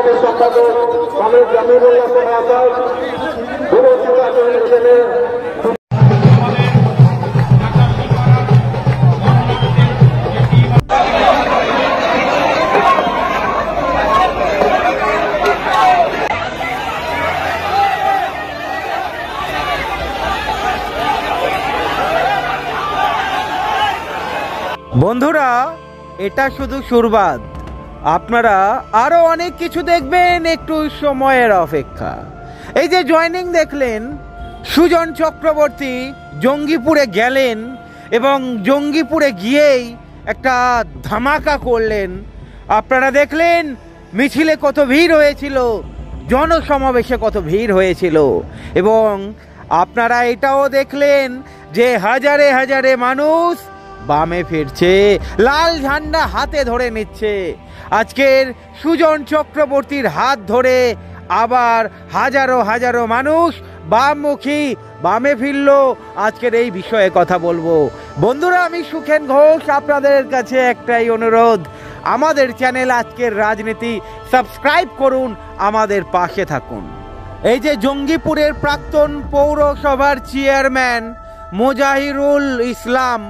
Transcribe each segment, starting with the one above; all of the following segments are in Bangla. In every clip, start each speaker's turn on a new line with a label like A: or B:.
A: সাথে সম্পাদক স্বামী জামিরুল্লাহ মহাশয় উপস্থিত আছেন এখানে।
B: বন্ধুরা, এটা শুধু শুরুবাত, আপনারা আরো অনেক কিছু দেখবেন, একটু সময়ের অপেক্ষা। এই যে জয়েনিং দেখলেন, সুজন চক্রবর্তী জঙ্গিপুরে গেলেন এবং জঙ্গিপুরে গিয়েই একটা ধামাকা করলেন। আপনারা দেখলেন মিছিলে কত ভিড় হয়েছিল, জনসমাবেশে কত ভিড় হয়েছিল, এবং আপনারা এটাও দেখলেন যে হাজারে হাজারে মানুষ বামে ফিরছে, লাল ঝান্ডা হাতে ধরে নিচ্ছে। আজকের সুজন চক্রবর্তীর হাত ধরে আবার হাজারো হাজারো মানুষ বামমুখী বামে ফিরলো। আজকের এই বিষয়ে কথা বলবো। বন্ধুরা, আমি সুখেন ঘোষ, আপনাদের কাছে একটাই অনুরোধ, আমাদের চ্যানেল আজকের রাজনীতি সাবস্ক্রাইব করুন, আমাদের পাশে থাকুন। এই যে জঙ্গিপুরের প্রাক্তন পৌরসভার চেয়ারম্যান মোজাহিরুল ইসলাম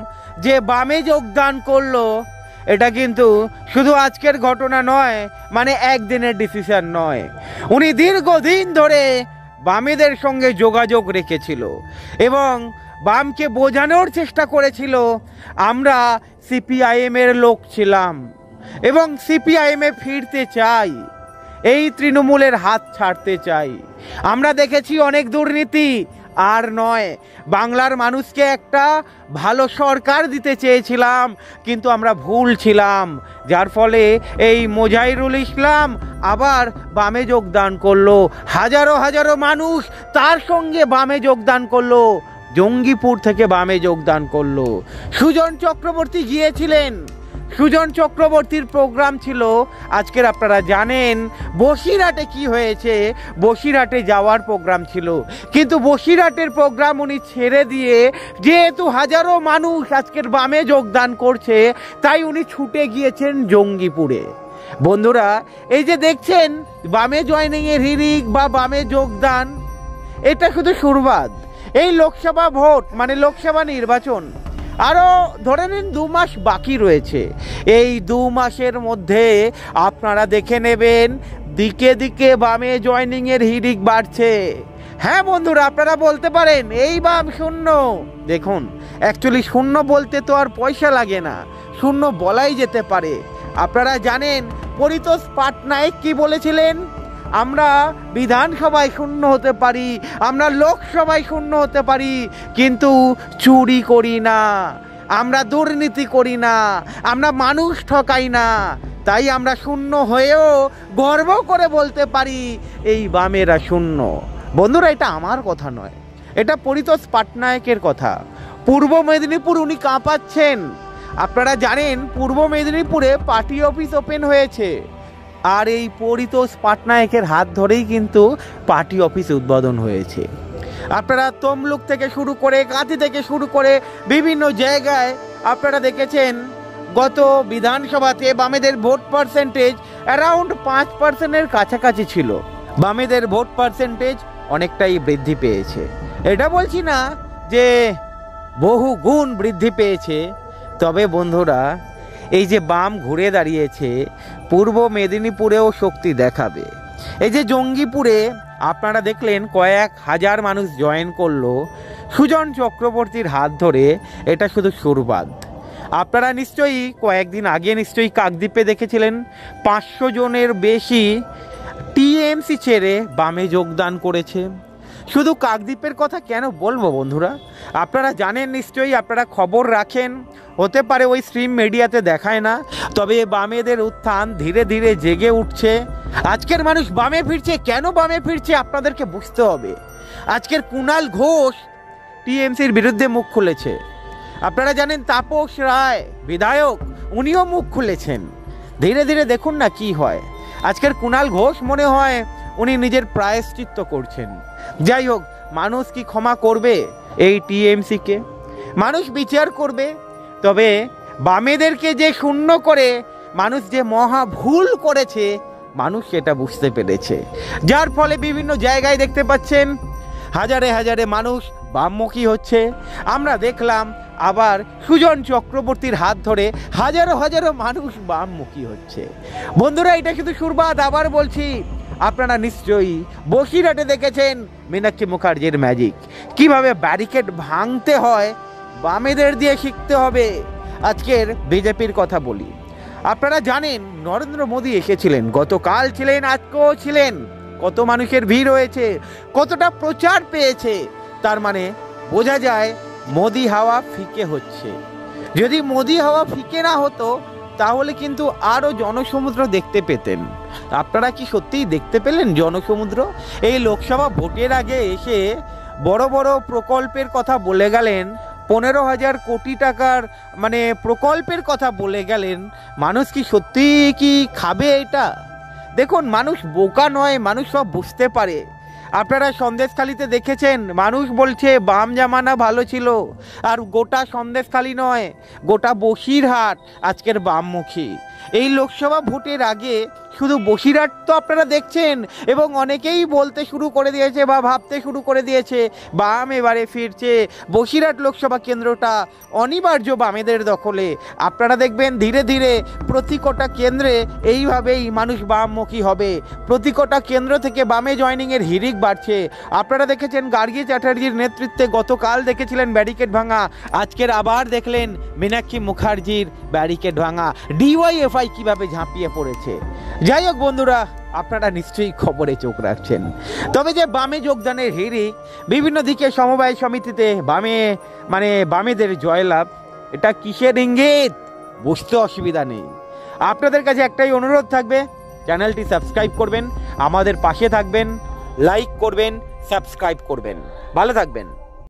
B: যে বামে যোগদান করলো, এটা কিন্তু শুধু আজকের ঘটনা নয়, মানে একদিনের ডিসিশন নয়। উনি দীর্ঘদিন ধরে বামেদের সঙ্গে যোগাযোগ রেখেছিল এবং বামকে বোঝানোর চেষ্টা করেছিল আমরা সিপিআইএমের লোক ছিলাম এবং সিপিআইএমে ফিরতে চাই, এই তৃণমূলের হাত ছাড়তে চাই। আমরা দেখেছি অনেক দুর্নীতি, আর নয়, বাংলার মানুষকে একটা ভালো সরকার দিতে চেয়েছিলাম, কিন্তু আমরা ভুল ছিলাম, যার ফলে এই মোজাহিরুল ইসলাম আবার বামে যোগদান করলো। হাজারো হাজারো মানুষ তার সঙ্গে বামে যোগদান করলো, জঙ্গিপুর থেকে বামে যোগদান করলো। সুজন চক্রবর্তী গিয়েছিলেন, সুজন চক্রবর্তীর প্রোগ্রাম ছিল আজকের, আপনারা জানেন বসিরহাটে কি হয়েছে, বসিরহাটে যাওয়ার প্রোগ্রাম ছিল, কিন্তু বসিরহাটের প্রোগ্রাম উনি ছেড়ে দিয়ে, যেহেতু হাজারো মানুষ আজকের বামে যোগদান করছে, তাই উনি ছুটে গিয়েছেন জঙ্গিপুরে। বন্ধুরা, এই যে দেখছেন বামে জয়েনিংয়ের হিড়িক বা বামে যোগদান, এটা শুধু শুরুবাত। এই লোকসভা ভোট মানে লোকসভা নির্বাচন আরও ধরে নিন 2 মাস বাকি রয়েছে। এই 2 মাসের মধ্যে আপনারা দেখে নেবেন দিকে দিকে বামে জয়েনিংয়ের হিড়িক বাড়ছে। হ্যাঁ বন্ধুরা, আপনারা বলতে পারেন এই বাম শূন্য। দেখুন, অ্যাকচুয়ালি শূন্য বলতে তো আর পয়সা লাগে না, শূন্য বলাই যেতে পারে। আপনারা জানেন পরিতোষ পাটনায়ক কি বলেছিলেন, আমরা বিধানসভায় শূন্য হতে পারি, আমরা লোকসভায় শূন্য হতে পারি, কিন্তু চুরি করি না, আমরা দুর্নীতি করি না, আমরা মানুষ ঠকাই না, তাই আমরা শূন্য হয়েও গর্ব করে বলতে পারি এই বামেরা শূন্য। বন্ধুরা, এটা আমার কথা নয়, এটা পরিতোষ পাটনায়কের কথা। পূর্ব মেদিনীপুর উনি কাঁপাচ্ছেন। আপনারা জানেন পূর্ব মেদিনীপুরে পার্টি অফিস ওপেন হয়েছে, আর এই পরিতোষ পাটনায়কের হাত ধরেই কিন্তু পার্টি অফিস উদ্বোধন হয়েছে। আপনারা তমলুক থেকে শুরু করে, কাঁথি থেকে শুরু করে বিভিন্ন জায়গায় আপনারা দেখেছেন গত বিধানসভাতে বামেদের ভোট পার্সেন্টেজ অ্যারাউন্ড 5%-এর কাছাকাছি ছিল। বামেদের ভোট পার্সেন্টেজ অনেকটাই বৃদ্ধি পেয়েছে, এটা বলছি না যে বহু গুণ বৃদ্ধি পেয়েছে, তবে বন্ধুরা এই যে বাম ঘুরে দাঁড়িয়েছে, পূর্ব মেদিনীপুরেও শক্তি দেখাবে। এই যে জঙ্গিপুরে আপনারা দেখলেন কয়েক হাজার মানুষ জয়েন করলো সুজন চক্রবর্তীর হাত ধরে, এটা শুধু শুরুবাত। আপনারা নিশ্চয়ই কয়েকদিন আগে নিশ্চয়ই কাকদ্বীপে দেখেছিলেন 500 জনের বেশি টিএমসি ছেড়ে বামে যোগদান করেছে। শুধু কাকদ্বীপের কথা কেন বলবো বন্ধুরা, আপনারা জানেন নিশ্চয়ই, আপনারা খবর রাখেন, হতে পারে ওই স্ট্রিম মিডিয়াতে দেখায় না, তবে বামেদের উত্থান ধীরে ধীরে জেগে উঠছে। আজকের মানুষ বামে ফিরছে, কেন বামে ফিরছে আপনাদেরকে বুঝতে হবে। আজকের কুণাল ঘোষ টিএমসির বিরুদ্ধে মুখ খুলেছে, আপনারা জানেন তাপস রায় বিধায়ক উনিও মুখ খুলেছেন। ধীরে ধীরে দেখুন না কি হয়। আজকের কুণাল ঘোষ মনে হয় উনি নিজের প্রায়শ্চিত্ত করছেন। যাই হোক, মানুষ কি ক্ষমা করবে এই টিএমসিকে? মানুষ বিচার করবে। তবে বামেদেরকে যে শূন্য করে মানুষ যে মহা ভুল করেছে, মানুষ সেটা বুঝতে পেরেছে, যার ফলে বিভিন্ন জায়গায় দেখতে পাচ্ছেন হাজারে হাজারে মানুষ বামমুখী হচ্ছে। আমরা দেখলাম আবার সুজন চক্রবর্তীর হাত ধরে হাজারো হাজারো মানুষ বামমুখী হচ্ছে। বন্ধুরা, এটা শুধু সুরবাদ। আবার বলছি, আপনারা নিশ্চয়ই বসিরহাটে দেখেছেন মীনাক্ষী মুখার্জির ম্যাজিক, কিভাবে ব্যারিকেড ভাঙতে হয় বামেদের দিয়ে শিখতে হবে। আজকের বিজেপির কথা বলি, আপনারা জানেন নরেন্দ্র মোদী এসেছিলেন, গতকাল ছিলেন, আজকেও ছিলেন। কত মানুষের ভিড় হয়েছে, কতটা প্রচার পেয়েছে, তার মানে বোঝা যায় মোদি হাওয়া ফিকে হচ্ছে। যদি মোদি হাওয়া ফিকে না হতো তাহলে কিন্তু আরও জনসমুদ্র দেখতে পেতেন। আপনারা কি সত্যিই দেখতে পেলেন জনসমুদ্র? এই লোকসভা ভোটের আগে এসে বড় বড় প্রকল্পের কথা বলে গেলেন, 15,000 কোটি টাকার মানে প্রকল্পের কথা বলে গেলেন। মানুষ কি সত্যিই কি খাবে এটা? দেখুন, মানুষ বোকা নয়, মানুষ সব বুঝতে পারে। আপনারা সন্দেশখালিতে দেখেছেন, মানুষ বলছে বাম জামানা ভালো ছিল, আর গোটা সন্দেশখালি নয়, গোটা বসিরহাট আজকের বামমুখী। এই লোকসভা ভোটের আগে শুধু বসিরহাট তো আপনারা দেখছেন, এবং অনেকেই বলতে শুরু করে দিয়েছে বা ভাবতে শুরু করে দিয়েছে বাম এবারে ফিরছে, বসিরহাট লোকসভা কেন্দ্রটা অনিবার্য বামেদের দখলে। আপনারা দেখবেন ধীরে ধীরে প্রতি কটা কেন্দ্রে এইভাবেই মানুষ বামমুখী হবে, প্রতি কটা কেন্দ্র থেকে বামে জয়নিংয়ের হিড়িক বাড়ছে। আপনারা দেখেছেন গার্গী চ্যাটার্জির নেতৃত্বে গতকাল দেখেছিলেন ব্যারিকেড ভাঙা, আজকের আবার দেখলেন মীনাক্ষী মুখার্জির ব্যারিকেড ভাঙা, ডিওয়াইএফআই কিভাবে ঝাঁপিয়ে পড়েছে। যাই হোক বন্ধুরা, আপনারা নিশ্চয়ই খবরে চোখ রাখছেন। তবে যে বামে যোগদানের হিড়িক, বিভিন্ন দিকে সমবায় সমিতিতে বামেদের জয়লাভ, এটা কিসের ইঙ্গিত বুঝতে অসুবিধা নেই। আপনাদের কাছে একটাই অনুরোধ থাকবে, চ্যানেলটি সাবস্ক্রাইব করবেন, আমাদের পাশে থাকবেন, লাইক করবেন, সাবস্ক্রাইব করবেন। ভালো থাকবেন।